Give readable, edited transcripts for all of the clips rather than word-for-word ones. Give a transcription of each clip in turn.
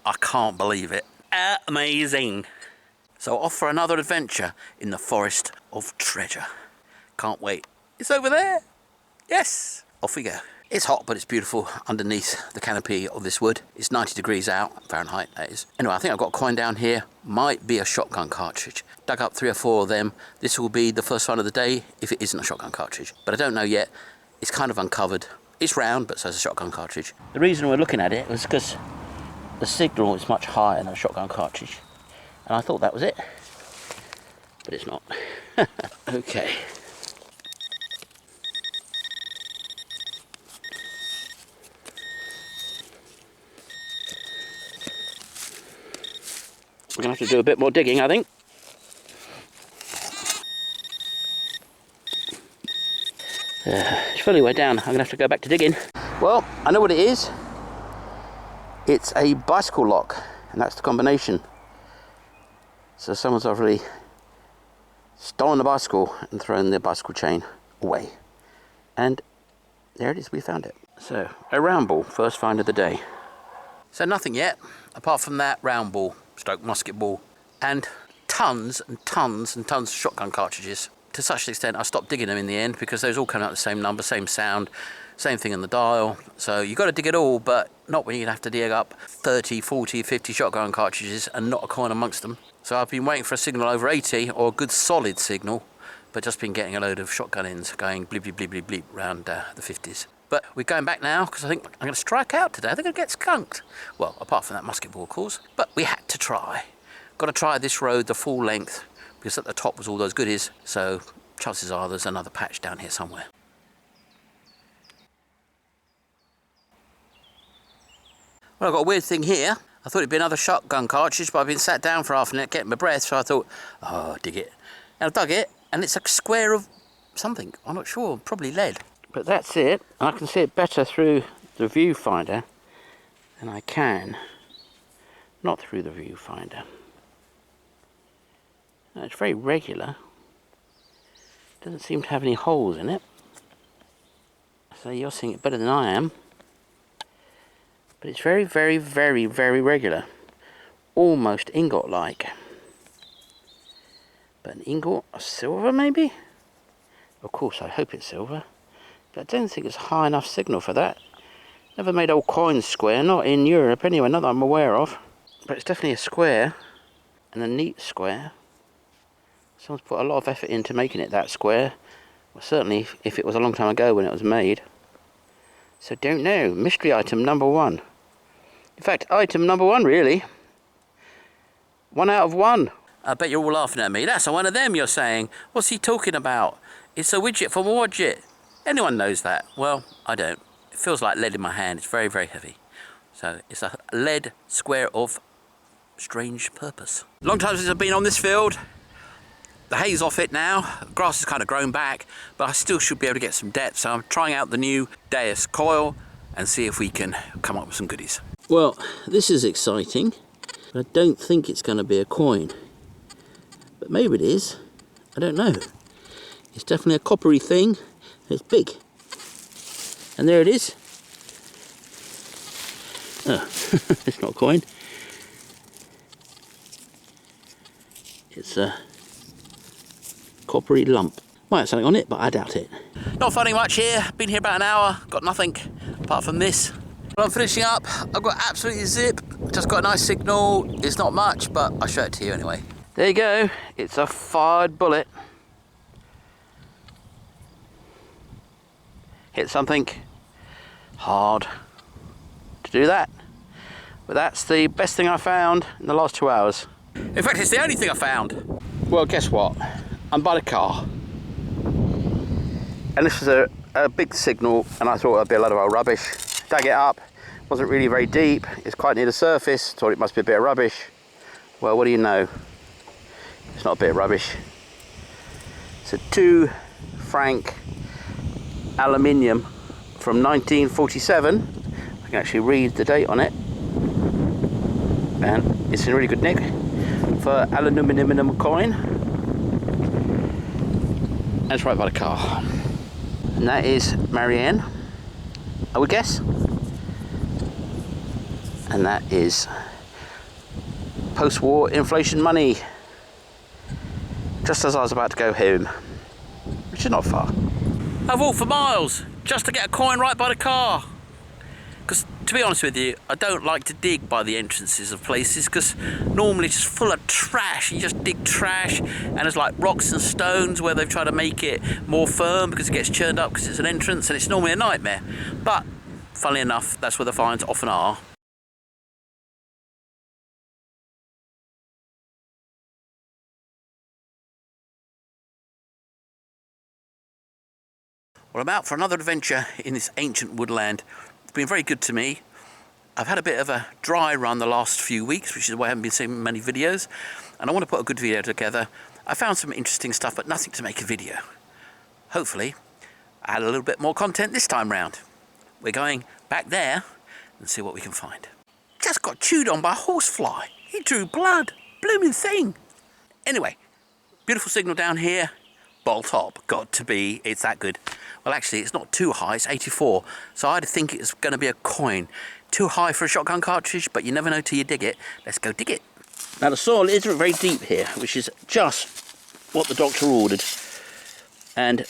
I can't believe it. Amazing. So off for another adventure in the forest of treasure. Can't wait. It's over there. Yes. Off we go. It's hot, but it's beautiful underneath the canopy of this wood. It's 90 degrees out, Fahrenheit that is. Anyway, I think I've got a coin down here. Might be a shotgun cartridge. Dug up 3 or 4 of them. This will be the first one of the day if it isn't a shotgun cartridge. But I don't know yet. It's kind of uncovered. It's round, but so is a shotgun cartridge. The reason we're looking at it was because the signal is much higher than a shotgun cartridge. And I thought that was it. But it's not. Okay. We're going to have to do a bit more digging, I think. It's fairly way down. I'm going to have to go back to digging. Well, I know what it is. It's a bicycle lock, and that's the combination. So someone's already stolen the bicycle and thrown the bicycle chain away. And there it is, we found it. So, a round ball, first find of the day. So nothing yet, apart from that round ball. Stroke musket ball, and tons and tons and tons of shotgun cartridges. To such an extent I stopped digging them in the end because those all come out the same number, same sound, same thing in the dial. So you've got to dig it all, but not when you have to dig up 30, 40, 50 shotgun cartridges and not a coin amongst them. So I've been waiting for a signal over 80, or a good solid signal, but just been getting a load of shotgun ends going bleep bleep bleep bleep bleep round the 50s. But we're going back now because I think I'm going to strike out today. I think I'll get skunked. Well, apart from that musket ball, of course. But we had to try. Got to try this road the full length because at the top was all those goodies. So chances are there's another patch down here somewhere. Well, I've got a weird thing here. I thought it'd be another shotgun cartridge, but I've been sat down for half a minute getting my breath, so I thought, oh, I'll dig it. And I dug it, and it's a square of something. I'm not sure, probably lead. But that's it. I can see it better through the viewfinder than I can not through the viewfinder. Now, it's very regular. Doesn't seem to have any holes in it. So you're seeing it better than I am. But it's very, very, very, very regular. Almost ingot-like. But an ingot of silver, maybe? Of course, I hope it's silver. I don't think it's a high enough signal for that. Never made old coins square, not in Europe anyway, not that I'm aware of. But it's definitely a square, and a neat square. Someone's put a lot of effort into making it that square. Well, certainly if it was a long time ago when it was made. So don't know. Mystery item number 1. In fact, item number 1 really. 1 out of 1. I bet you're all laughing at me. That's one of them you're saying. What's he talking about? It's a widget from a widget. Anyone knows that? Well, I don't. It feels like lead in my hand. It's very, very heavy. So it's a lead square of strange purpose. Long time since I've been on this field. The hay's off it now. The grass has kind of grown back, but I still should be able to get some depth. So I'm trying out the new Deus coil and see if we can come up with some goodies. Well, this is exciting. I don't think it's going to be a coin. But maybe it is. I don't know. It's definitely a coppery thing. It's big. And there it is. Oh, it's not a coin. It's a coppery lump. Might have something on it, but I doubt it. Not finding much here. Been here about an hour. Got nothing apart from this. Well, I'm finishing up. I've got absolutely zip. Just got a nice signal. It's not much, but I'll show it to you anyway. There you go. It's a fired bullet. Hit something hard to do that. But that's the best thing I found in the last 2 hours. In fact, it's the only thing I found. Well, guess what? I'm by the car. And this was a big signal, and I thought it'd be a lot of old rubbish. Dug it up. Wasn't really very deep. It's quite near the surface. Thought it must be a bit of rubbish. Well, what do you know? It's not a bit of rubbish. It's a 2 franc aluminium from 1947. I can actually read the date on it, and it's in really good nick for aluminium coin. And it's right by the car, and that is Marianne, I would guess, and that is post-war inflation money. Just as I was about to go home, which is not far. I've walked for miles just to get a coin right by the car. Because, to be honest with you, I don't like to dig by the entrances of places because normally it's just full of trash. You just dig trash and there's like rocks and stones where they've tried to make it more firm because it gets churned up because it's an entrance and it's normally a nightmare. But, funnily enough, that's where the finds often are. Well, I'm out for another adventure in this ancient woodland. It's been very good to me. I've had a bit of a dry run the last few weeks, which is why I haven't been seeing many videos, and I want to put a good video together. I found some interesting stuff, but nothing to make a video. Hopefully, I had a little bit more content this time round. We're going back there and see what we can find. Just got chewed on by a horsefly. He drew blood. Blooming thing. Anyway, beautiful signal down here. Bolt top, got to be, it's that good. Well, actually, it's not too high, it's 84, so I'd think it's going to be a coin. Too high for a shotgun cartridge, but you never know till you dig it. Let's go dig it. Now, the soil isn't very deep here, which is just what the doctor ordered. And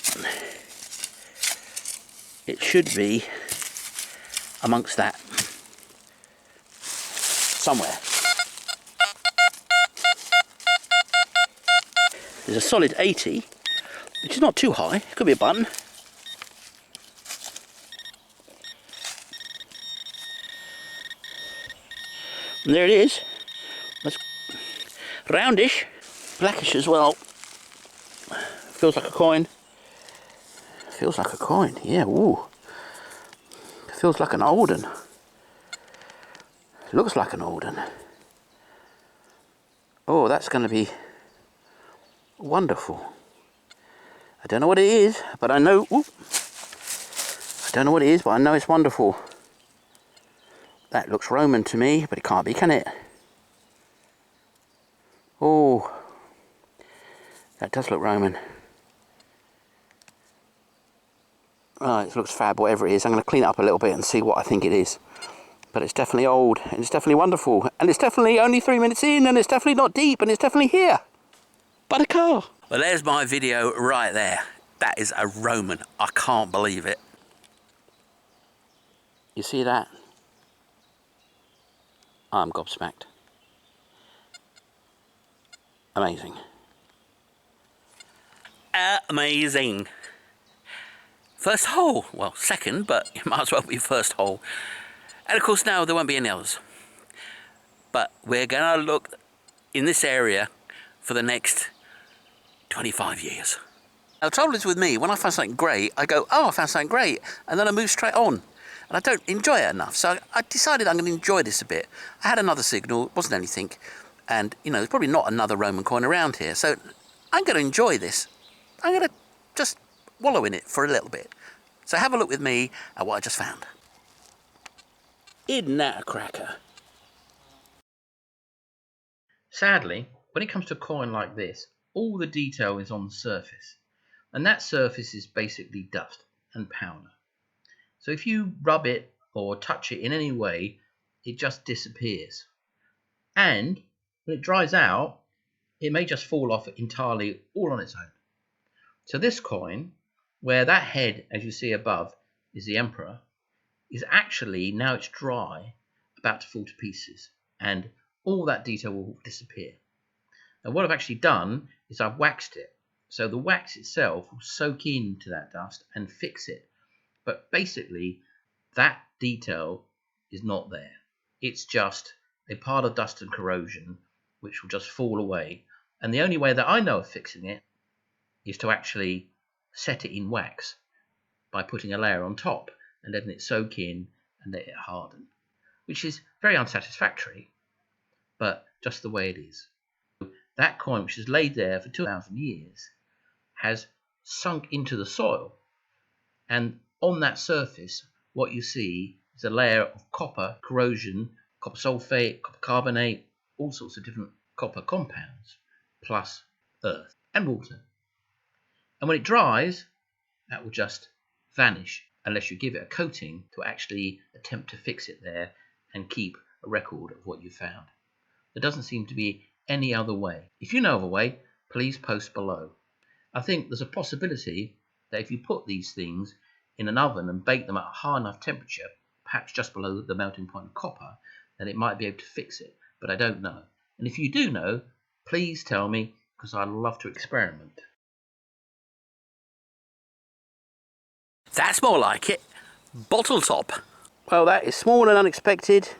it should be amongst that. Somewhere. There's a solid 80, which is not too high. It could be a button. And there it is. That's roundish, blackish as well. Feels like a coin. Feels like a coin, yeah, ooh. Feels like an old one. Looks like an old one. Oh, that's going to be wonderful. I don't know what it is, but I know. Ooh, I don't know what it is, but I know it's wonderful. That looks Roman to me, but it can't be, can it? Oh, that does look Roman. Right, it looks fab, whatever it is. I'm going to clean it up a little bit and see what I think it is. But it's definitely old, and it's definitely wonderful. And it's definitely only 3 minutes in, and it's definitely not deep, and it's definitely here. By the car. Well, there's my video right there. That is a Roman. I can't believe it. You see that? I'm gobsmacked. Amazing. Amazing. First hole. Well, second, but it might as well be first hole. And of course now there won't be any others. But we're going to look in this area for the next 25 years. Now the trouble is with me, when I find something great, I go, oh, I found something great, and then I move straight on. And I don't enjoy it enough, so I decided I'm going to enjoy this a bit. I had another signal, it wasn't anything, and you know, there's probably not another Roman coin around here, so I'm going to enjoy this. I'm going to just wallow in it for a little bit. So have a look with me at what I just found. Isn't that a cracker? Sadly, when it comes to a coin like this, all the detail is on the surface, and that surface is basically dust and powder. So if you rub it or touch it in any way, it just disappears. And when it dries out, it may just fall off entirely all on its own. So this coin, where that head, as you see above, is the emperor, is actually, now it's dry, about to fall to pieces. And all that detail will disappear. And what I've actually done is I've waxed it. So the wax itself will soak into that dust and fix it. But basically, that detail is not there. It's just a part of dust and corrosion which will just fall away. And the only way that I know of fixing it is to actually set it in wax by putting a layer on top and letting it soak in and let it harden, which is very unsatisfactory, but just the way it is. That coin, which has laid there for 2,000 years, has sunk into the soil, and on that surface what you see is a layer of copper corrosion, copper sulfate, copper carbonate, all sorts of different copper compounds, plus earth and water. And when it dries, that will just vanish unless you give it a coating to actually attempt to fix it there and keep a record of what you found. There doesn't seem to be any other way. If you know of a way, please post below. I think there's a possibility that if you put these things in an oven and bake them at a high enough temperature, perhaps just below the melting point of copper, then it might be able to fix it, but I don't know. And if you do know, please tell me, because I'd love to experiment. That's more like it. Bottle top. Well, that is small and unexpected.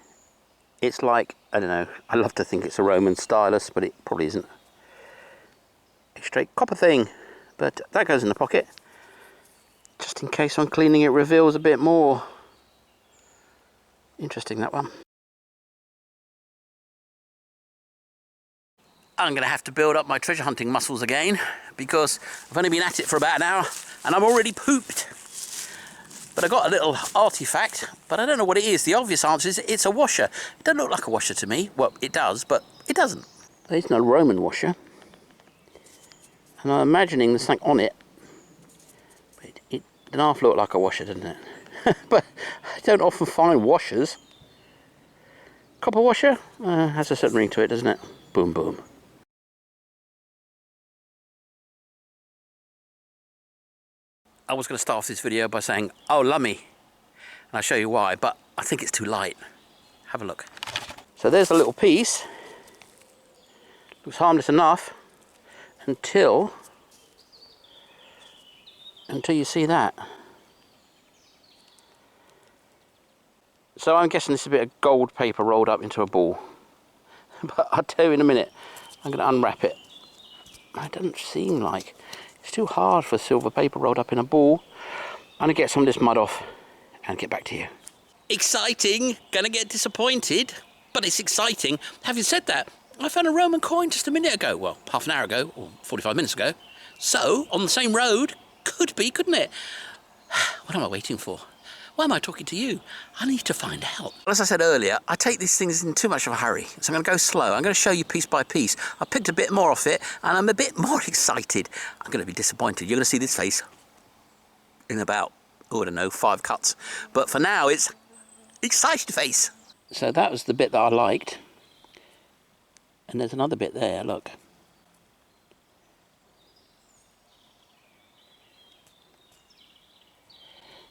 It's like, I don't know, I love to think it's a Roman stylus, but it probably isn't. A straight copper thing. But that goes in the pocket, just in case on cleaning it reveals a bit more. Interesting, that one. I'm going to have to build up my treasure hunting muscles again, because I've only been at it for about an hour and I'm already pooped. But I got a little artifact, but I don't know what it is. The obvious answer is it's a washer. It doesn't look like a washer to me. Well, it does, but it doesn't. There's no Roman washer. And I'm imagining there's something on it. But it doesn't half look like a washer, doesn't it? But I don't often find washers. Copper washer has a certain ring to it, doesn't it? Boom, boom. I was going to start off this video by saying, oh, lummy. And I'll show you why, but I think it's too light. Have a look. So there's a little piece. Looks harmless enough until you see that. So I'm guessing this is a bit of gold paper rolled up into a ball. But I'll tell you in a minute. I'm going to unwrap it. It doesn't seem like. It's too hard for silver paper rolled up in a ball. I'm going to get some of this mud off and get back to you. Exciting. Gonna get disappointed, but it's exciting. Having said that, I found a Roman coin just a minute ago. Well, half an hour ago, or 45 minutes ago. So, on the same road, could be, couldn't it? What am I waiting for? Why am I talking to you? I need to find out. As I said earlier, I take these things in too much of a hurry, so I'm going to go slow. I'm going to show you piece by piece. I picked a bit more off it, and I'm a bit more excited. I'm going to be disappointed. You're going to see this face in about, oh, I don't know, 5 cuts. But for now, it's excited face. So that was the bit that I liked. And there's another bit there, look.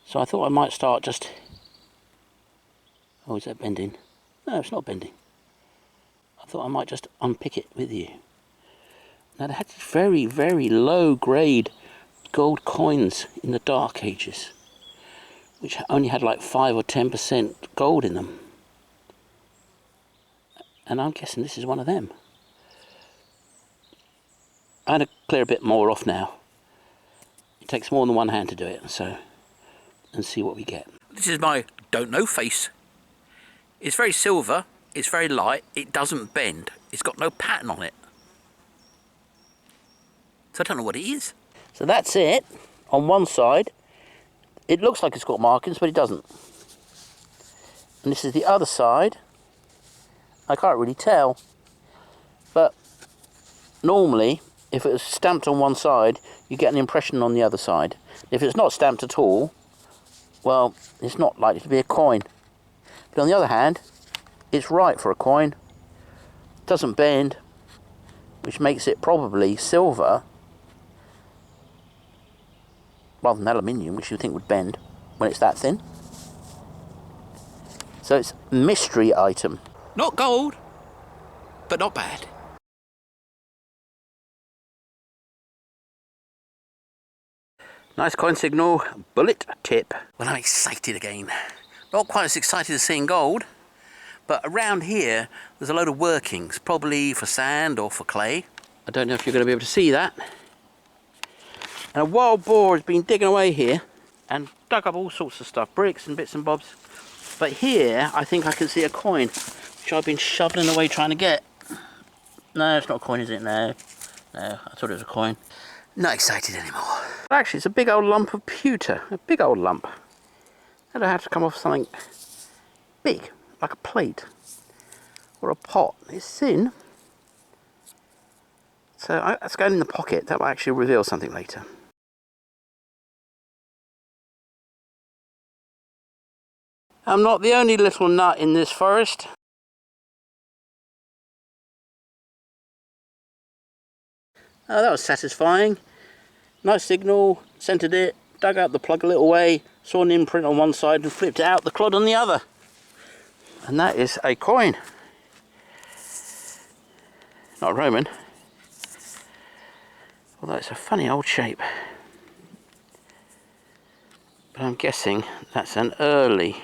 So I thought I might start just... Oh, is that bending? No, it's not bending. I thought I might just unpick it with you. Now, they had very, very low grade gold coins in the Dark Ages, which only had like 5 or 10% gold in them. And I'm guessing this is one of them. I'm going to clear a bit more off now. It takes more than one hand to do it, so, and see what we get. This is my don't know face. It's very silver, it's very light, it doesn't bend, it's got no pattern on it. So I don't know what it is. So that's it, on one side. It looks like it's got markings, but it doesn't. And this is the other side. I can't really tell, but normally, if it was stamped on one side, you get an impression on the other side. If it's not stamped at all, well, it's not likely to be a coin. But on the other hand, it's right for a coin. It doesn't bend, which makes it probably silver, rather than aluminium, which you think would bend when it's that thin. So it's a mystery item. Not gold, but not bad. Nice coin signal, bullet tip. Well, I'm excited again. Not quite as excited as seeing gold, but around here there's a load of workings, probably for sand or for clay. I don't know if you're going to be able to see that. And a wild boar has been digging away here and dug up all sorts of stuff, bricks and bits and bobs. But here I think I can see a coin, which I've been shoveling away trying to get. No, it's not a coin, is it? No, I thought it was a coin. Not excited anymore. Actually, it's a big old lump of pewter. A big old lump. That'll have to come off something big, like a plate or a pot. It's thin. So that's going in the pocket. That will actually reveal something later. I'm not the only little nut in this forest. Oh, that was satisfying. Nice signal, centred it, dug out the plug a little way, saw an imprint on one side and flipped it out the clod on the other. And that is a coin. Not a Roman. Although it's a funny old shape. But I'm guessing that's an early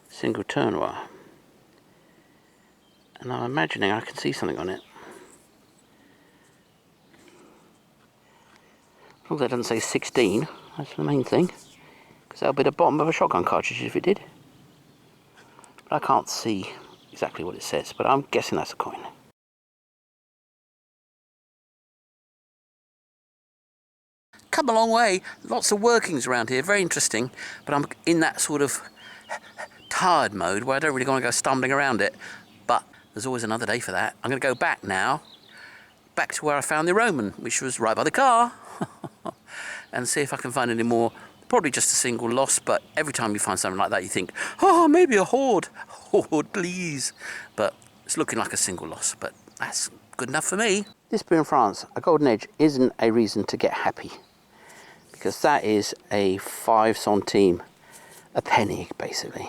single turn wire. And I'm imagining I can see something on it. As long as that doesn't say 16, that's the main thing. Because that'll be the bottom of a shotgun cartridge if it did. But I can't see exactly what it says, but I'm guessing that's a coin. Come a long way, lots of workings around here, very interesting. But I'm in that sort of tired mode where I don't really want to go stumbling around it. But there's always another day for that. I'm going to go back now, back to where I found the Roman, which was right by the car. And see if I can find any more. Probably just a single loss, but every time you find something like that you think, oh, maybe a hoard. Hoard, please. But it's looking like a single loss, but that's good enough for me. This being in France, a golden edge isn't a reason to get happy, because that is a 5 centime, a penny basically.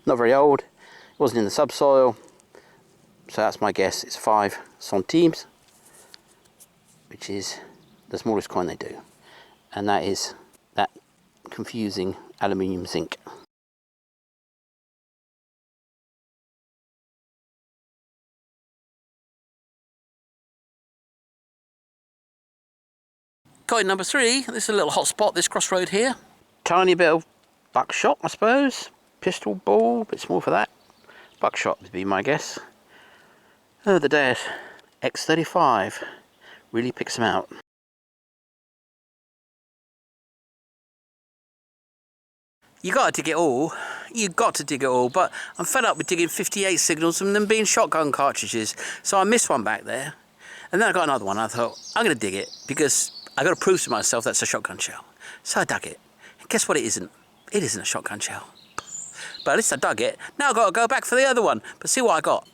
Not very old, it wasn't in the subsoil, so that's my guess, it's 5 centimes, which is the smallest coin they do. And that is that confusing aluminium zinc. Coin number 3, this is a little hotspot, this crossroad here. Tiny bit of buckshot, I suppose. Pistol ball, a bit small for that. Buckshot would be my guess. Oh, the dead. X35 really picks them out. You got to dig it all. You got to dig it all, but I'm fed up with digging 58 signals and them being shotgun cartridges. So I missed one back there, and then I got another one. I thought I'm going to dig it because I got to prove to myself that's a shotgun shell. So I dug it. And guess what? It isn't. It isn't a shotgun shell. But at least I dug it. Now I've got to go back for the other one. But see what I got.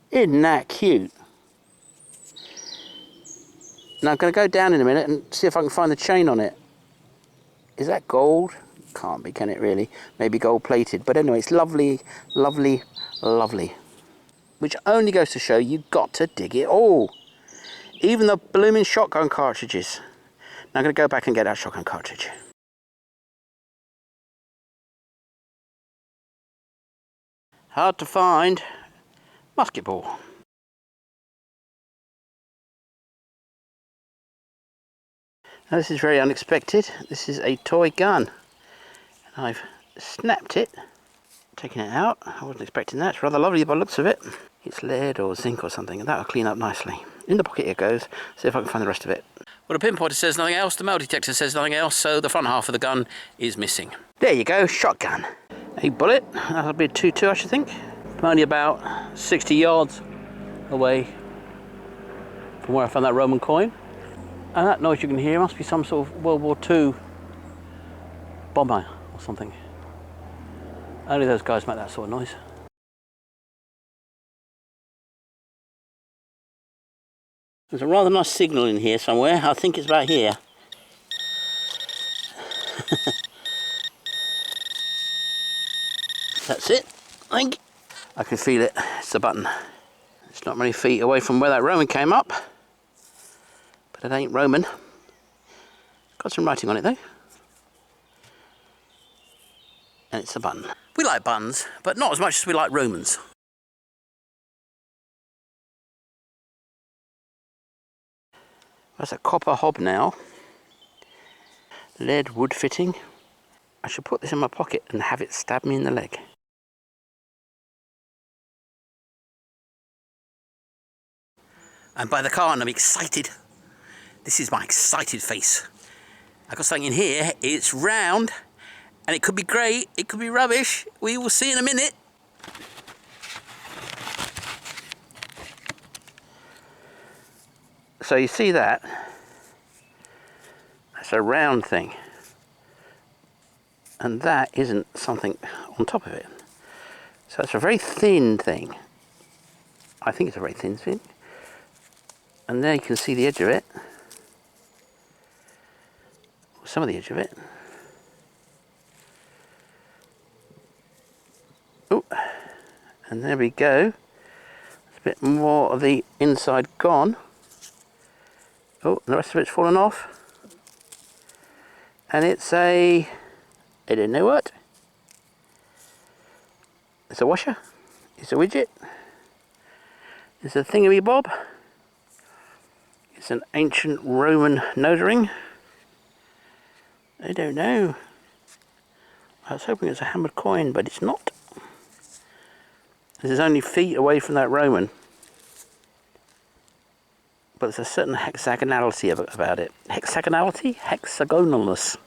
Isn't that cute? Now I'm going to go down in a minute and see if I can find the chain on it. Is that gold? Can't be, can it really? Maybe gold plated, but anyway, it's lovely, lovely, lovely. Which only goes to show you got to dig it all. Even the blooming shotgun cartridges. Now I'm going to go back and get that shotgun cartridge. Hard to find. Musket ball. Now this is very unexpected. This is a toy gun. I've snapped it, taken it out. I wasn't expecting that. It's rather lovely by the looks of it. It's lead or zinc or something, and that'll clean up nicely. In the pocket it goes. See if I can find the rest of it. Well, the pinpointer says nothing else, the metal detector says nothing else, so the front half of the gun is missing. There you go, shotgun. A bullet. That'll be a 2-2, I should think. I'm only about 60 yards away from where I found that Roman coin. And that noise you can hear must be some sort of World War II bomber or something. Only those guys make that sort of noise. There's a rather nice signal in here somewhere. I think it's about here. That's it, I think. I can feel it. It's the button. It's not many feet away from where that Roman came up. But it ain't Roman. Got some writing on it though. And it's a button. We like buttons, but not as much as we like Romans. That's a copper hobnail. Lead wood fitting. I should put this in my pocket and have it stab me in the leg. I'm by the car and I'm excited. This is my excited face. I got something in here. It's round. And it could be great, it could be rubbish. We will see in a minute. So you see that? That's a round thing. And that isn't something on top of it. So it's a very thin thing. I think it's a very thin thing. And there you can see the edge of it. Some of the edge of it. Oh, and there we go. A bit more of the inside gone. Oh, and the rest of it's fallen off. And it's I don't know what. It's a washer. It's a widget. It's a thingy-bob. It's an ancient Roman nose ring. I don't know. I was hoping it's a hammered coin, but it's not. This is only feet away from that Roman. But there's a certain hexagonality about it. Hexagonality? Hexagonalness.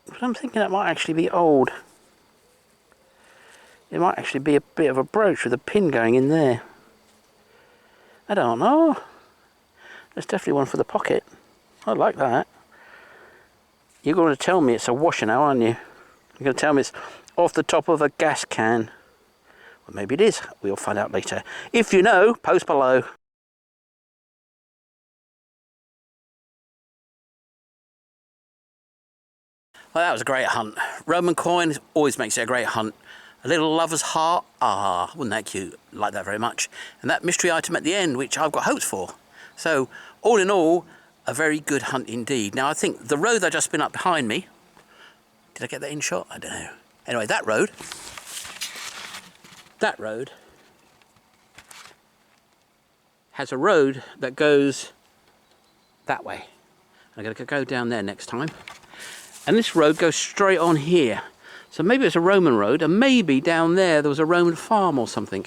But I'm thinking that might actually be old. It might actually be a bit of a brooch with a pin going in there. I don't know. There's definitely one for the pocket. I like that. You're going to tell me it's a washer now, aren't you? You're going to tell me it's off the top of a gas can. Well, maybe it is. We'll find out later. If you know, post below. Well, that was a great hunt. Roman coin always makes it a great hunt. A little lover's heart. Ah, wasn't that cute? Like that very much. And that mystery item at the end, which I've got hopes for. So, all in all, a very good hunt indeed. Now, I think the road that just been up behind me. Did I get that in shot? I don't know. Anyway, that road has a road that goes that way. I'm going to go down there next time. And this road goes straight on here. So maybe it's a Roman road, and maybe down there was a Roman farm or something.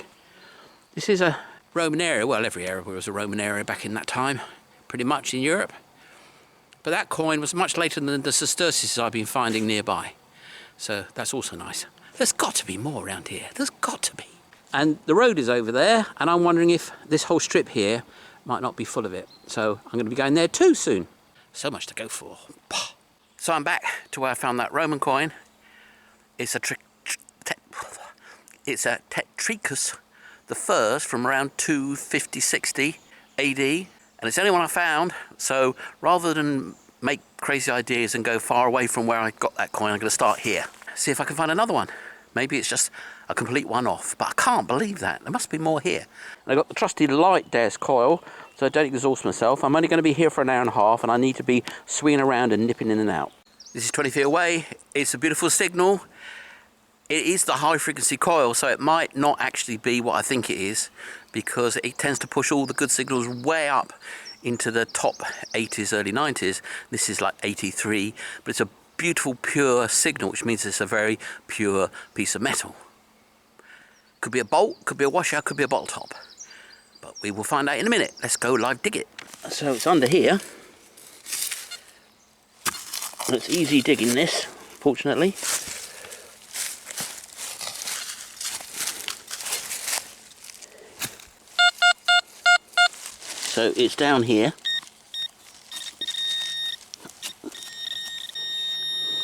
This is a Roman area. Well, every area was a Roman area back in that time, pretty much in Europe. But that coin was much later than the sesterces I've been finding nearby. So that's also nice. There's got to be more around here. There's got to be. And the road is over there, and I'm wondering if this whole strip here might not be full of it. So I'm going to be going there too soon. So much to go for. So I'm back to where I found that Roman coin. It's a Tetricus the First from around 250-60 AD, and it's the only one I found. So rather than make crazy ideas and go far away from where I got that coin, I'm going to start here. See if I can find another one. Maybe it's just a complete one-off, but I can't believe that. There must be more here. And I got the trusty light desk coil, so I don't exhaust myself. I'm only going to be here for an hour and a half, and I need to be swinging around and nipping in and out. This is 20 feet away. It's a beautiful signal. It is the high frequency coil, so it might not actually be what I think it is, because it tends to push all the good signals way up into the top 80s, early 90s. This is like 83, but it's a beautiful pure signal, which means it's a very pure piece of metal. Could be a bolt, could be a washer, could be a bottle top, but we will find out in a minute. Let's go live dig it. So it's under here. It's easy digging this, fortunately. So it's down here.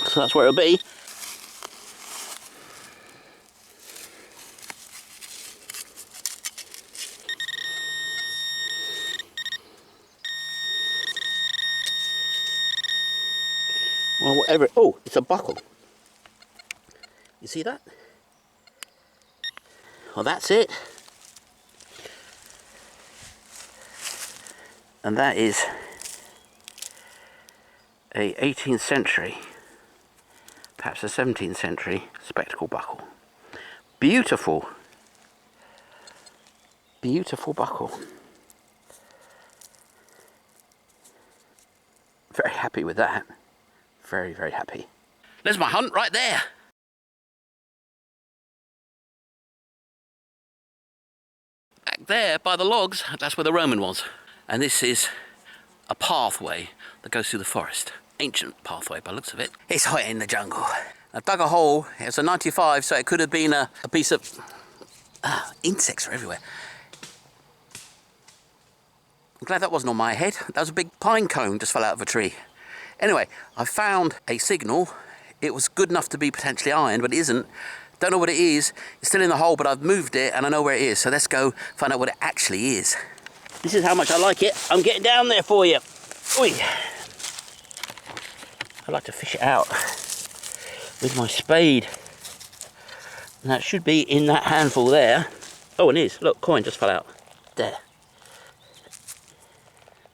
So that's where it'll be. Well, whatever. Oh, it's a buckle. You see that? Well, that's it. And that is a 18th century, perhaps a 17th century spectacle buckle. Beautiful. Beautiful buckle. Very happy with that. Very, very happy. There's my hunt right there. Back there by the logs, that's where the Roman was. And this is a pathway that goes through the forest. Ancient pathway by the looks of it. It's hot in the jungle. I dug a hole. It's a 95, so it could have been a piece of... insects are everywhere. I'm glad that wasn't on my head. That was a big pine cone just fell out of a tree. Anyway, I found a signal. It was good enough to be potentially iron, but it isn't. Don't know what it is. It's still in the hole, but I've moved it and I know where it is. So let's go find out what it actually is. This is how much I like it. I'm getting down there for you. Oi. I like to fish it out with my spade. And that should be in that handful there. Oh, it is. Look, coin just fell out. There.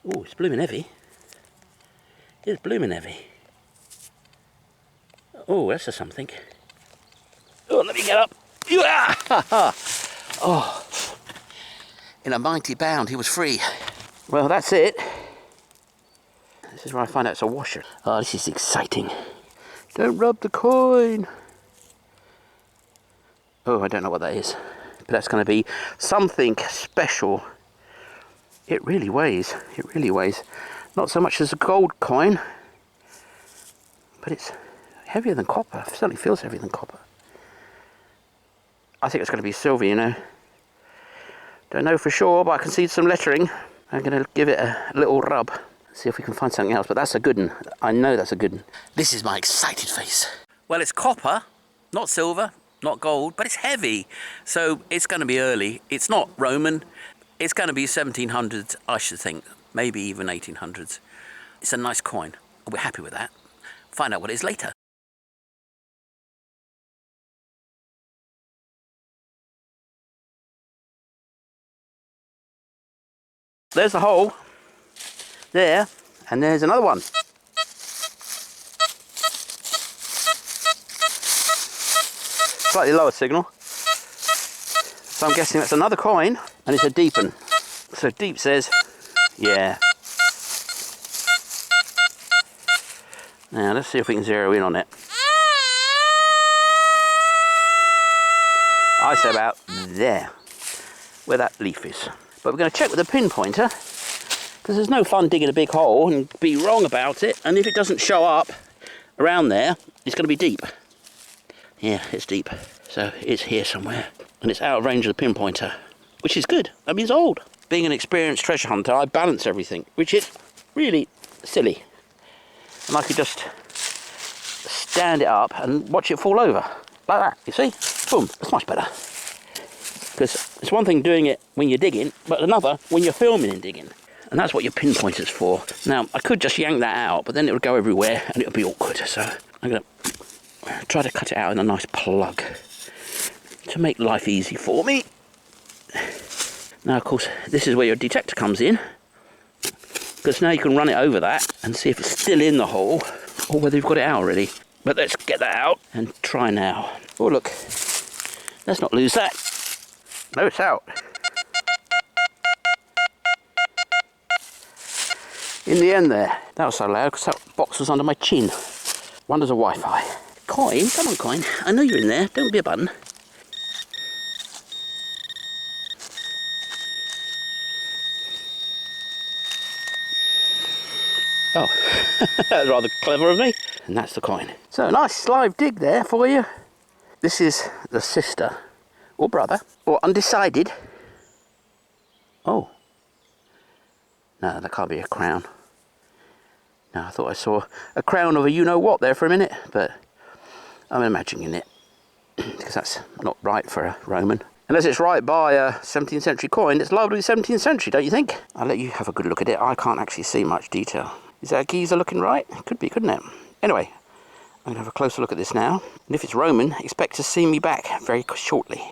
Oh, it's blooming heavy. It's blooming heavy. Oh, that's a something. Oh, let me get up. Oh, in a mighty bound, he was free. Well, that's it. This is where I find out it's a washer. Oh, this is exciting. Don't rub the coin. Oh, I don't know what that is. But that's going to be something special. It really weighs. It really weighs. Not so much as a gold coin, but it's heavier than copper. It certainly feels heavier than copper. I think it's going to be silver, you know. Don't know for sure, but I can see some lettering. I'm going to give it a little rub. See if we can find something else, but that's a good one. I know that's a good one. This is my excited face. Well, it's copper, not silver, not gold, but it's heavy. So it's going to be early. It's not Roman. It's going to be 1700s, I should think. Maybe even 1800s. It's a nice coin. We're happy with that. Find out what it is later. There's the hole. There. And there's another one. Slightly lower signal. So I'm guessing that's another coin, and it's a deep one. So deep says, yeah. Now let's see if we can zero in on it. I say about there, where that leaf is. But we're going to check with a pinpointer, because there's no fun digging a big hole and be wrong about it. And if it doesn't show up around there, it's going to be deep. Yeah, it's deep. So it's here somewhere. And it's out of range of the pinpointer, which is good. I mean, it's old. Being an experienced treasure hunter, I balance everything, which is really silly. And I could just stand it up and watch it fall over. Like that, you see? Boom, it's much better. Because it's one thing doing it when you're digging, but another when you're filming and digging. And that's what your pinpointer's for. Now, I could just yank that out, but then it would go everywhere and it would be awkward. So I'm going to try to cut it out in a nice plug to make life easy for me. Now, of course, this is where your detector comes in, because now you can run it over that and see if it's still in the hole or whether you've got it out already. But let's get that out and try now. Oh, look. Let's not lose that. No, it's out. In the end there. That was so loud because that box was under my chin. Wonders of Wi-Fi. Coin? Come on, coin. I know you're in there. Don't be a button. Oh, that was rather clever of me. And that's the coin. So, nice live dig there for you. This is the sister, or brother, or undecided. Oh. No, that can't be a crown. No, I thought I saw a crown of a you-know-what there for a minute, but I'm imagining it, because that's not right for a Roman. Unless it's right by a 17th century coin, it's liable to be 17th century, don't you think? I'll let you have a good look at it. I can't actually see much detail. Is that geezer looking right? Could be, couldn't it? Anyway, I'm going to have a closer look at this now. And if it's Roman, expect to see me back very shortly.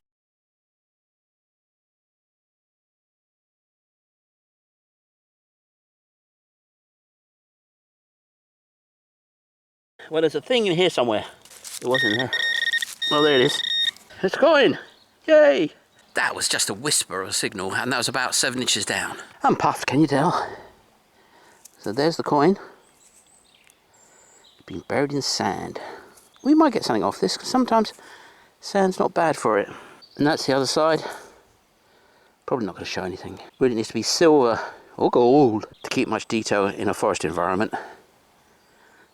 Well, there's a thing in here somewhere. It wasn't there. Well, there it is. It's a coin. Yay! That was just a whisper of a signal, and that was about 7 inches down. I'm puffed, can you tell? So there's the coin. It's been buried in sand. We might get something off this, because sometimes sand's not bad for it. And that's the other side. Probably not going to show anything. Really needs to be silver or gold to keep much detail in a forest environment,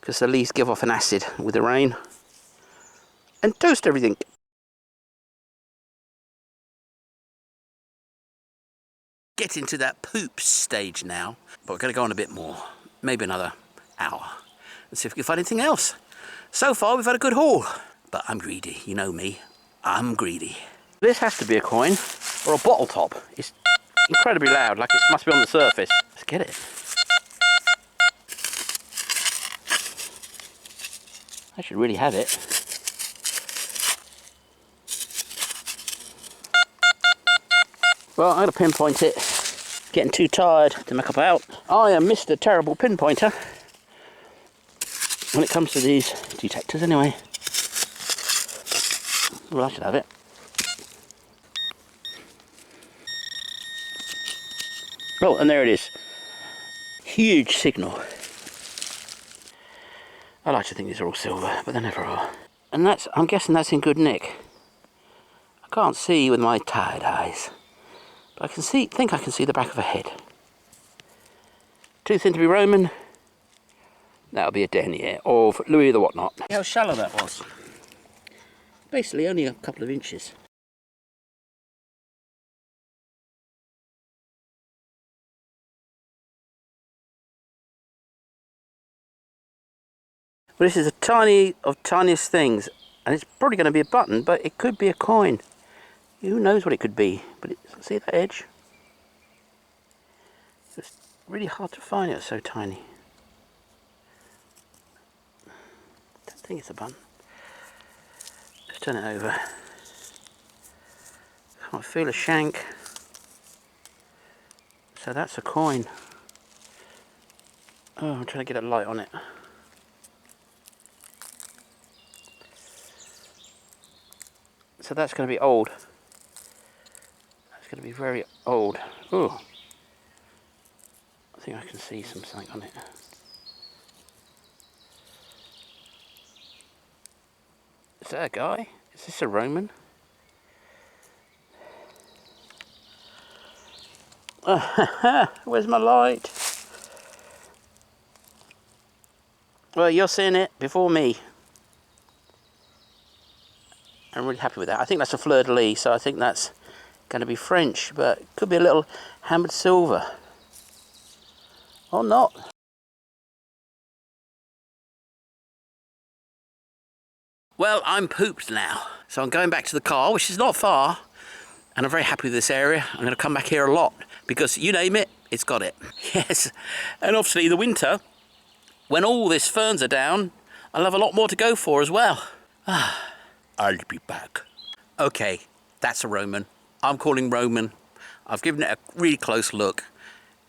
because the leaves give off an acid with the rain and toast everything. Get into that poop stage now, but we're going to go on a bit more, maybe another hour, and see if we can find anything else. So far we've had a good haul, but I'm greedy, you know me, I'm greedy. This has to be a coin or a bottle top. It's incredibly loud, like it must be on the surface. Let's get it. I should really have it. Well, I'm going to pinpoint it. Getting too tired to make up out. I am Mr. Terrible Pinpointer when it comes to these detectors anyway. Well, I should have it. Oh, and there it is. Huge signal. I like to think these are all silver, but they never are. And that's, I'm guessing that's in good nick. I can't see with my tired eyes, but I can see, think I can see the back of a head. Too thin to be Roman. That'll be a denier of Louis the whatnot. How shallow that was. Basically only a couple of inches. Well, this is a tiny of tiniest things, and it's probably going to be a button, but it could be a coin. Who knows what it could be? But see that edge? It's really hard to find it, it's so tiny. Don't think it's a button. Let's turn it over. Can't feel a shank. So that's a coin. Oh, I'm trying to get a light on it. So that's going to be old. That's going to be very old. Oh, I think I can see something on it. Is that a guy? Is this a Roman? Where's my light? Well, you're seeing it before me. I'm really happy with that. I think that's a fleur-de-lis, so I think that's going to be French, but it could be a little hammered silver. Or not. Well, I'm pooped now, so I'm going back to the car, which is not far, and I'm very happy with this area. I'm going to come back here a lot, because you name it, it's got it. Yes, and obviously the winter, when all these ferns are down, I'll have a lot more to go for as well. I'll be back. Okay, that's a Roman. I'm calling Roman. I've given it a really close look.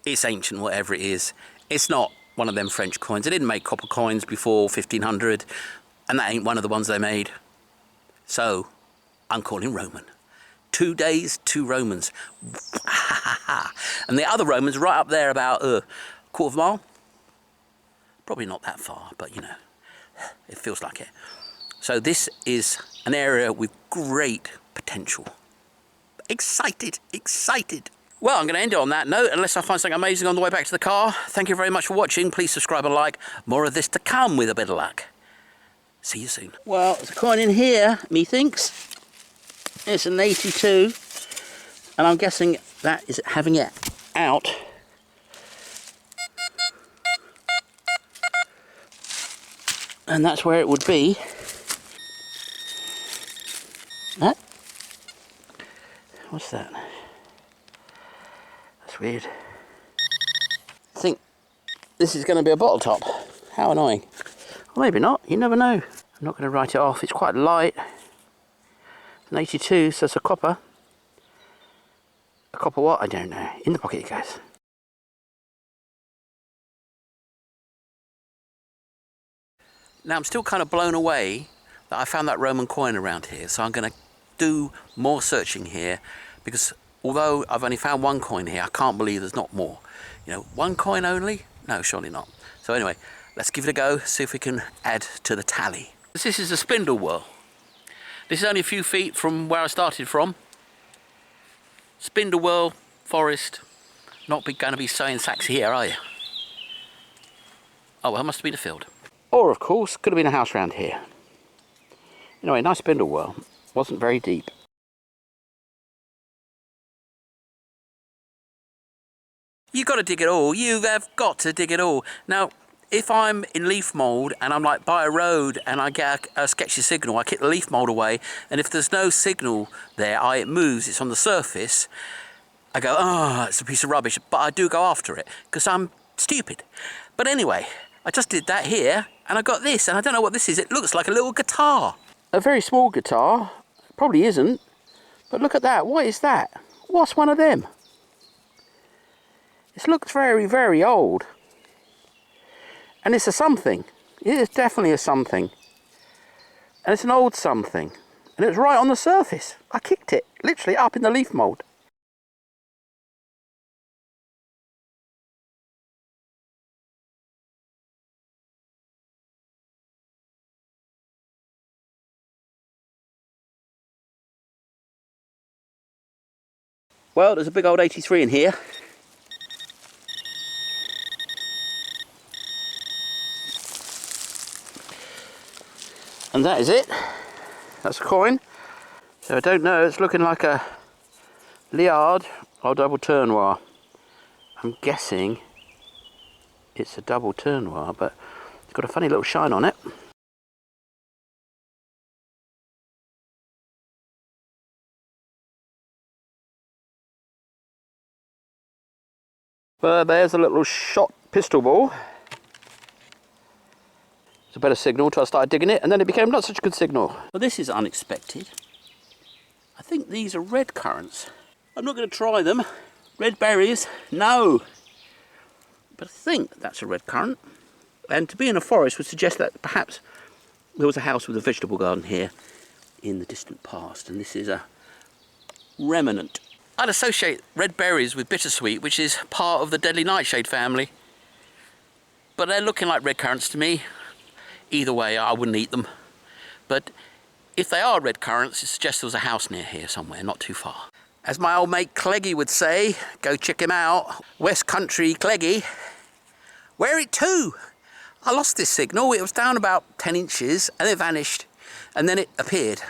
It's ancient, whatever it is. It's not one of them French coins. They didn't make copper coins before 1500, and that ain't one of the ones they made. So, I'm calling Roman. 2 days, 2 Romans. And the other Romans right up there about a quarter of a mile. Probably not that far, but you know, it feels like it. So this is an area with great potential. Excited, excited. Well, I'm going to end it on that note, unless I find something amazing on the way back to the car. Thank you very much for watching. Please subscribe and like. More of this to come with a bit of luck. See you soon. Well, there's a coin in here, methinks. It's an 82, and I'm guessing that is having it out. And that's where it would be. That? What's that? That's weird. I think this is going to be a bottle top. How annoying. Or maybe not, you never know. I'm not going to write it off, it's quite light. It's an 82, so it's a copper. A copper what? I don't know. In the pocket it goes. Now I'm still kind of blown away that I found that Roman coin around here, so I'm going to do more searching here, because although I've only found one coin here, I can't believe there's not more. You know, one coin only? No, surely not. So anyway, let's give it a go, see if we can add to the tally. This is a spindle whirl. This is only a few feet from where I started from. Spindle whirl, forest. Not going to be sowing sacks here, are you? Oh, well, it must have been a field. Or, of course, could have been a house round here. Anyway, nice spindle whirl. Wasn't very deep. You've got to dig it all. You have got to dig it all. Now, if I'm in leaf mould and I'm like by a road and I get a sketchy signal, I kick the leaf mould away, and if there's no signal there, it moves, it's on the surface, I go, oh, it's a piece of rubbish, but I do go after it because I'm stupid. But anyway, I just did that here and I got this, and I don't know what this is. It looks like a little guitar. A very small guitar. Probably isn't, but look at that. What is that? What's one of them? It looks very, very old. And it's a something. It is definitely a something. And it's an old something. And it was right on the surface. I kicked it, literally up in the leaf mould. Well, there's a big old 83 in here. And that is it. That's a coin. So I don't know, it's looking like a Liard or double tournoir. I'm guessing it's a double tournoir, but it's got a funny little shine on it. Well, there's a little shot pistol ball. It's a better signal till I started digging it, and then it became not such a good signal. Well, this is unexpected. I think these are red currants. I'm not going to try them. Red berries, no. But I think that's a red currant. And to be in a forest would suggest that perhaps there was a house with a vegetable garden here in the distant past, and this is a remnant. I'd associate red berries with bittersweet, which is part of the deadly nightshade family. But they're looking like red currants to me. Either way, I wouldn't eat them. But if they are red currants, it suggests there was a house near here somewhere, not too far. As my old mate Cleggy would say, go check him out. West Country Cleggy. Where it to? I lost this signal. It was down about 10 inches and it vanished. And then it appeared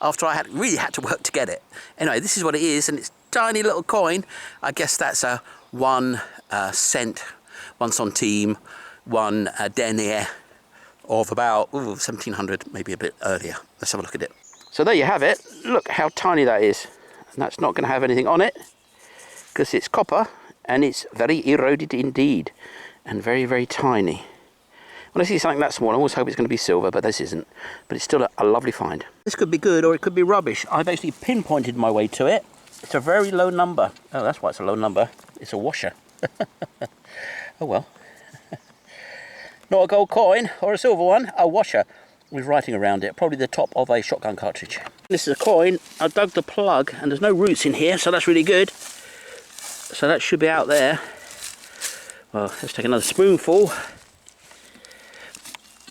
after I really had to work to get it. Anyway, this is what it is, and it's a tiny little coin. I guess that's a 1 cent, 1 centime, 1 denier of about 1700, maybe a bit earlier. Let's have a look at it. So there you have it. Look how tiny that is. And that's not going to have anything on it because it's copper and it's very eroded indeed and very, very tiny. When I see something that small, I always hope it's going to be silver, but this isn't. But it's still a lovely find. This could be good or it could be rubbish. I basically pinpointed my way to it. It's a very low number. Oh, that's why it's a low number. It's a washer. Oh well. Not a gold coin or a silver one, a washer with writing around it, probably the top of a shotgun cartridge. This is a coin. I dug the plug and there's no roots in here, so that's really good. So that should be out there. Well, let's take another spoonful.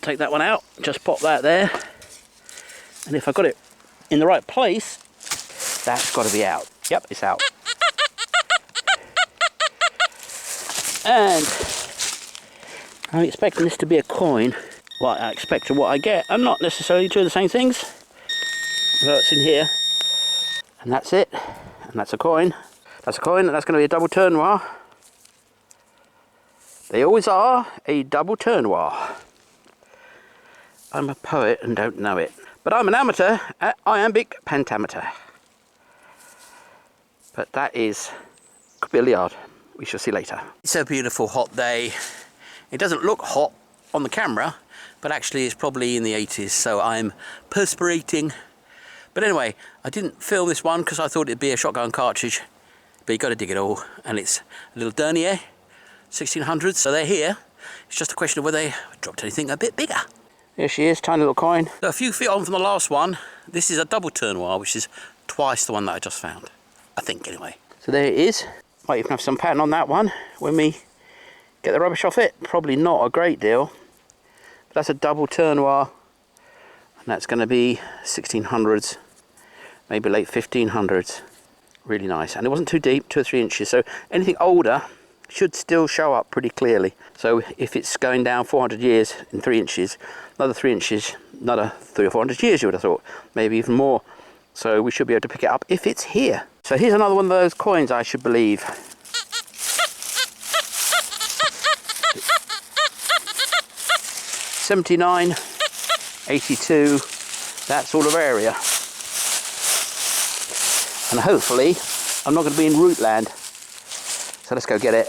Take that one out, just pop that there. And if I got it in the right place, that's got to be out. Yep, it's out. And I'm expecting this to be a coin. What I expect and what I get are not necessarily two of the same things. Well, it's in here. And that's it. And that's a coin. That's a coin, and that's going to be a double tournoir. They always are a double tournoir. I'm a poet and don't know it. But I'm an amateur at iambic pentameter. But that is, could be a Liard. We shall see later. It's a beautiful hot day. It doesn't look hot on the camera, but actually it's probably in the 80s, so I'm perspirating. But anyway, I didn't film this one because I thought it'd be a shotgun cartridge, but you got to dig it all. And it's a little Dernier, 1600s, so they're here. It's just a question of whether they dropped anything a bit bigger. Here she is, tiny little coin. So a few feet on from the last one, this is a double tournoir, which is twice the one that I just found. I think, anyway. So there it is. Might even have some pattern on that one when we get the rubbish off it. Probably not a great deal. But that's a double tournoir. And that's going to be 1600s, maybe late 1500s. Really nice. And it wasn't too deep, 2 or 3 inches. So anything older should still show up pretty clearly. So if it's going down 400 years in 3 inches, another 3 inches, another 300 or 400 years you would have thought, maybe even more. So we should be able to pick it up if it's here. So here's another one of those coins, I should believe. 79, 82, that sort of area. And hopefully I'm not going to be in root land. So let's go get it.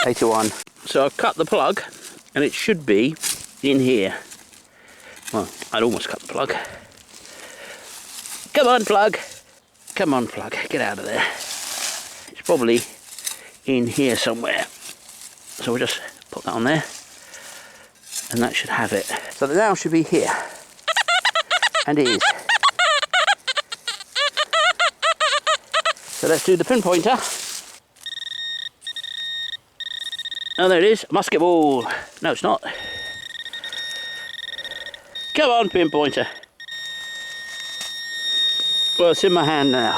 81. So I've cut the plug and it should be in here. Well, I'd almost cut the plug. Come on, plug. Come on, plug. Get out of there. It's probably in here somewhere. So we'll just put that on there. And that should have it. So the now should be here. And it is. So let's do the pinpointer. Oh, there it is. Musket ball. No, it's not. Come on, pinpointer. Well, it's in my hand now.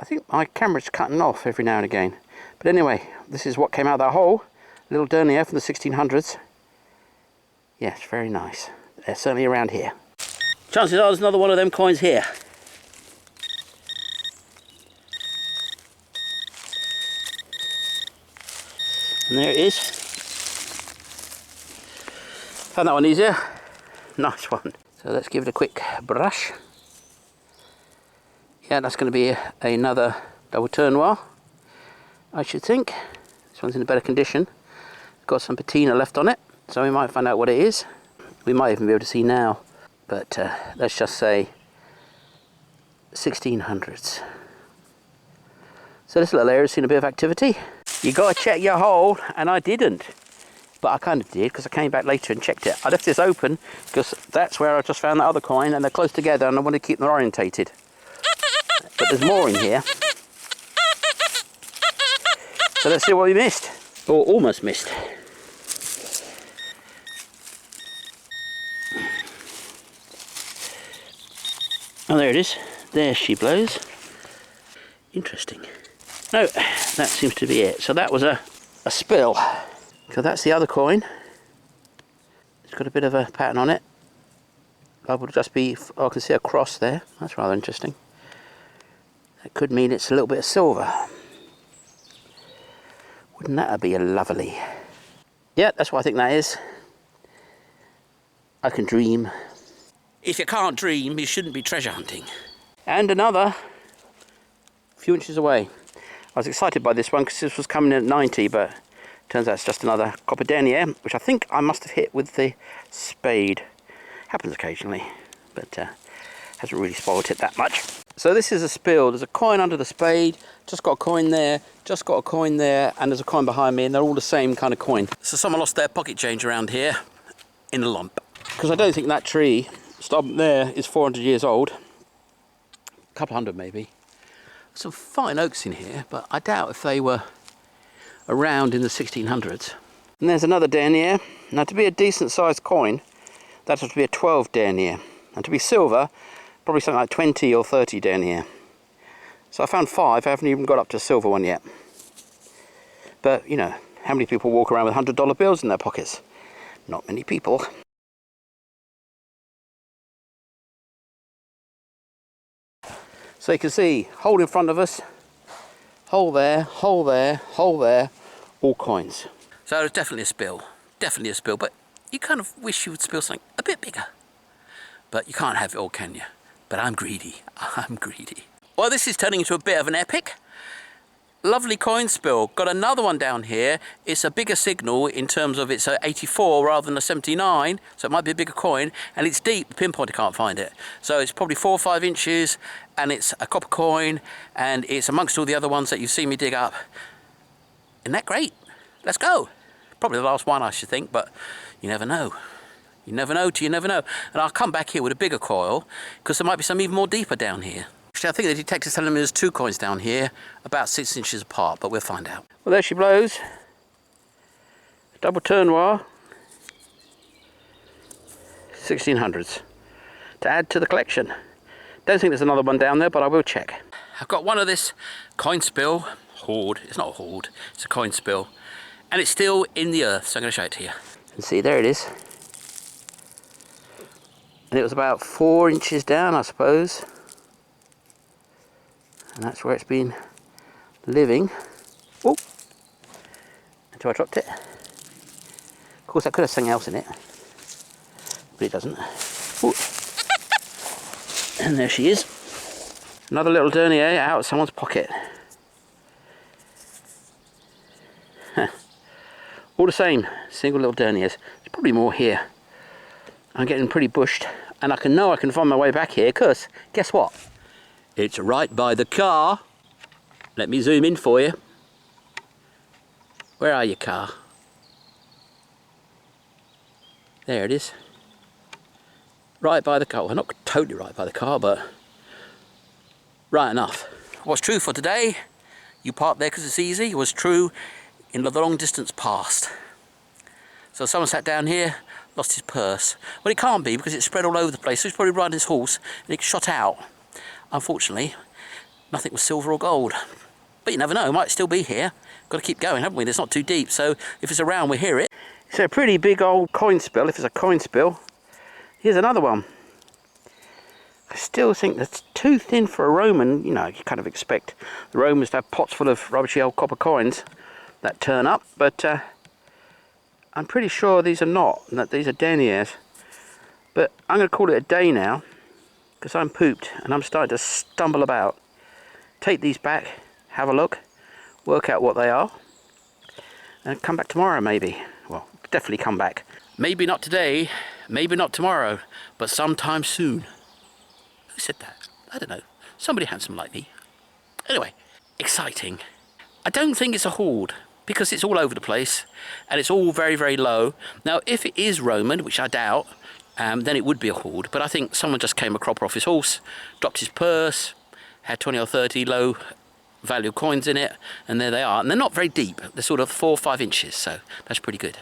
I think my camera's cutting off every now and again. But anyway, this is what came out of that hole. A little dernier from the 1600s. Yes, very nice. They're certainly around here. Chances are there's another one of them coins here. And there it is. Found that one easier. Nice one. So let's give it a quick brush. Yeah, that's going to be another double tournoir, I should think. This one's in a better condition. Got some patina left on it, so we might find out what it is. We might even be able to see now, but let's just say 1600s. So this little area's seen a bit of activity. You got to check your hole, and I didn't. But I kind of did, because I came back later and checked it. I left this open, because that's where I just found that other coin, and they're close together, and I want to keep them orientated. But there's more in here. So let's see what we missed. Or almost missed. Oh, there it is. There she blows. Interesting. No, that seems to be it. So that was a spill. So that's the other coin. It's got a bit of a pattern on it. That would just be, oh, I can see a cross there. That's rather interesting. That could mean it's a little bit of silver. Wouldn't that be a lovely? Yeah, that's what I think that is. I can dream. If you can't dream, you shouldn't be treasure hunting. And another, a few inches away. I was excited by this one because this was coming in at 90, but turns out it's just another copper denier, which I think I must have hit with the spade. Happens occasionally, but hasn't really spoiled it that much. So this is a spill. There's a coin under the spade, just got a coin there, just got a coin there, and there's a coin behind me, and they're all the same kind of coin. So someone lost their pocket change around here in a lump. Because I don't think that tree stub there is 400 years old. A couple hundred maybe. Some fine oaks in here, but I doubt if they were around in the 1600s. And there's another denier. Now to be a decent sized coin, that has to be a 12 denier. And to be silver, probably something like 20 or 30 denier. So I found 5, I haven't even got up to a silver one yet. But, you know, how many people walk around with $100 bills in their pockets? Not many people. So you can see, hole in front of us, hole there, hole there, hole there, all coins. So it's definitely a spill, but you kind of wish you would spill something a bit bigger. But you can't have it all, can you? But I'm greedy. Well, this is turning into a bit of an epic. Lovely coin spill. Got another one down here. It's a bigger signal in terms of it's a 84 rather than a 79, so it might be a bigger coin, and it's deep. The pinpointer can't find it. So it's probably 4 or 5 inches, and it's a copper coin, and it's amongst all the other ones that you've seen me dig up. Isn't that great? Let's go. Probably the last one, I should think, but you never know. You never know till you never know. And I'll come back here with a bigger coil, because there might be some even more deeper down here. Actually, I think the detective's telling me there's 2 coins down here, about 6 inches apart, but we'll find out. Well, there she blows. Double tournoir. 1600s. To add to the collection. Don't think there's another one down there, but I will check. I've got one of this coin spill. Hoard. It's not a hoard. It's a coin spill. And it's still in the earth, so I'm going to show it to you. And see, there it is. And it was about 4 inches down, I suppose. And that's where it's been living. Oh! Until I dropped it. Of course, that could have something else in it. But it doesn't. Ooh. And there she is. Another little denier out of someone's pocket. All the same, single little deniers. There's probably more here. I'm getting pretty bushed, and I can find my way back here, because guess what? It's right by the car. Let me zoom in for you. Where are you, car? There it is. Right by the car. Well, not totally right by the car, but right enough. What's true for today, you park there because it's easy, was true in the long distance past. So someone sat down here, lost his purse. Well, it can't be, because it's spread all over the place. So he's probably riding his horse and it shot out. Unfortunately, nothing was silver or gold. But you never know, it might still be here. Got to keep going, haven't we? It's not too deep, so if it's around, we hear it. It's a pretty big old coin spill, if it's a coin spill. Here's another one. I still think that's too thin for a Roman. You know, you kind of expect the Romans to have pots full of rubbishy old copper coins that turn up, but I'm pretty sure these are not, and that these are deniers. But I'm going to call it a day now, because I'm pooped and I'm starting to stumble about. Take these back, have a look, work out what they are, and come back tomorrow maybe. Well, definitely come back. Maybe not today, maybe not tomorrow, but sometime soon. Who said that? I don't know. Somebody handsome like me. Anyway, exciting. I don't think it's a hoard, because it's all over the place and it's all very, very low. Now, if it is Roman, which I doubt, then it would be a hoard. But I think someone just came a cropper off his horse, dropped his purse, had 20 or 30 low value coins in it, and there they are. And they're not very deep. They're sort of 4 or 5 inches, so that's pretty good.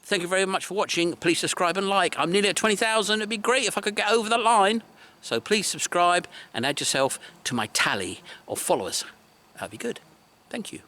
Thank you very much for watching. Please subscribe and like. I'm nearly at 20,000. It'd be great if I could get over the line. So please subscribe and add yourself to my tally of followers. That'd be good. Thank you.